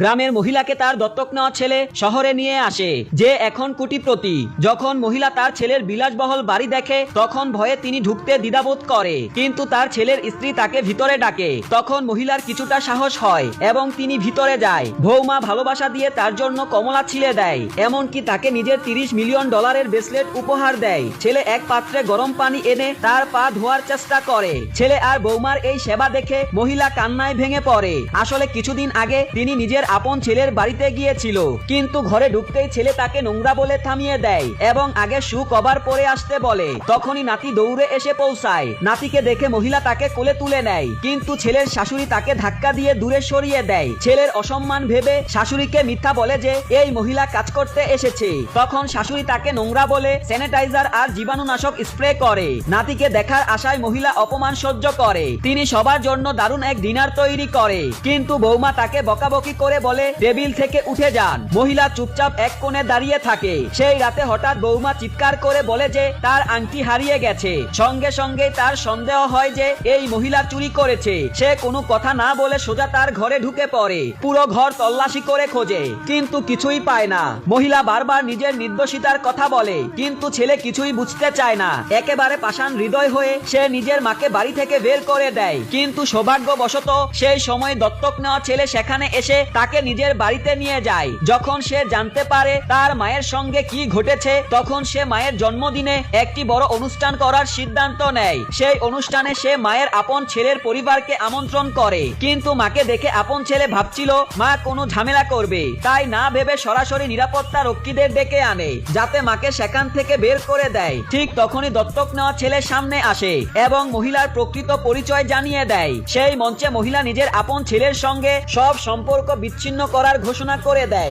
গ্রামের মহিলাকে তার দত্তক নেওয়া ছেলে শহরে নিয়ে আসে, যে এখন কোটিপতি। যখন মহিলা তার ছেলের বিলাসবহুল বাড়ি দেখে তখন ভয়ে তিনি ঢুকতে দ্বিধাবোধ করে, কিন্তু তার ছেলের স্ত্রী তাকে ভিতরে ডাকে। তখন মহিলার কিছুটা সাহস হয় এবং তিনি ভিতরে যায়। বৌমা ভালোবাসা দিয়ে তার জন্য কমলা ছিলে দেয়, এমনকি তাকে নিজের 30 মিলিয়ন ডলারের ব্রেসলেট উপহার দেয়। ছেলে এক পাত্রে গরম পানি এনে তার পা ধোয়ার চেষ্টা করে। ছেলে আর বৌমার এই সেবা দেখে মহিলা কান্নায় ভেঙে পড়ে। আসলে কিছুদিন আগে তিনি নিজের আপন ছেলের বাড়িতে গিয়েছিল, কিন্তু ঘরে ঢুকতেই ছেলে তাকে নোংরা বলে থামিয়ে দেয় এবং আগে শু কভার পরে আসতে বলে। তখনই নাতি দৌড়ে এসে পৌঁছায়। নাতিকে দেখে মহিলা তাকে কোলে তুলে নেয়, কিন্তু ছেলের শাশুড়ি তাকে ধাক্কা দিয়ে দূরে সরিয়ে দেয়। ছেলের অসম্মান ভেবে শাশুড়িকে মিথ্যা বলে যে এই মহিলা কাজ করতে এসেছে। তখন শাশুড়ি তাকে নোংরা বলে স্যানিটাইজার আর জীবাণুনাশক স্প্রে করে। নাতিকে দেখার আশায় মহিলা অপমান সহ্য করে। তিনি সবার জন্য দারুণ এক ডিনার তৈরি করে, কিন্তু বৌমা তাকে বকাবকি করে বলে টেবিল থেকে উঠে যান। মহিলা চুপচাপ এক কোণে দাঁড়িয়ে থাকে। সেই রাতে হঠাৎ বৌমা চিৎকার করে বলে যে তার আংটি হারিয়ে গেছে। সঙ্গে সঙ্গে তার সন্দেহ হয় যে এই মহিলা চুরি করেছে। সে কোনো কথা না বলে সোজা তার ঘরে ঢুকে পড়ে। পুরো ঘর তল্লাশি করে খোঁজে, কিন্তু কিছুই পায় না। মহিলা বারবার নিজের নির্দোষিতার কথা বলে, কিন্তু ছেলে কিছুই বুঝতে চায় না। একেবারে পাষাণ হৃদয় হয়ে সে নিজের মাকে বাড়ি থেকে বের করে দেয়। কিন্তু সৌভাগ্যবশত সেই সময় দত্তক নেওয়া ছেলে সেখানে এসে তাকে নিজের বাড়িতে নিয়ে যায়। যখন সে জানতে পারে তার মায়ের সঙ্গে কি ঘটেছে, তখন সে মায়ের জন্মদিনে একটি বড় অনুষ্ঠান করার সিদ্ধান্ত নেয়। সেই অনুষ্ঠানে সে মায়ের আপন ছেলের পরিবারকে আমন্ত্রণ করে, কিন্তু মাকে দেখে আপন ছেলে ভাবছিল মা কোনো ঝামেলা করবে, তাই না ভেবে সরাসরি নিরাপত্তা রক্ষীদের ডেকে আনে যাতে মাকে সেখান থেকে বের করে দেয়। ঠিক তখনই দত্তক নেওয়া ছেলে সামনে আসে এবং মহিলার প্রকৃত পরিচয় জানিয়ে দেয়। সেই মঞ্চে মহিলা নিজের আপন ছেলের সঙ্গে সব সম্পর্ক বিচ্ছিন্ন করার ঘোষণা করে দেয়।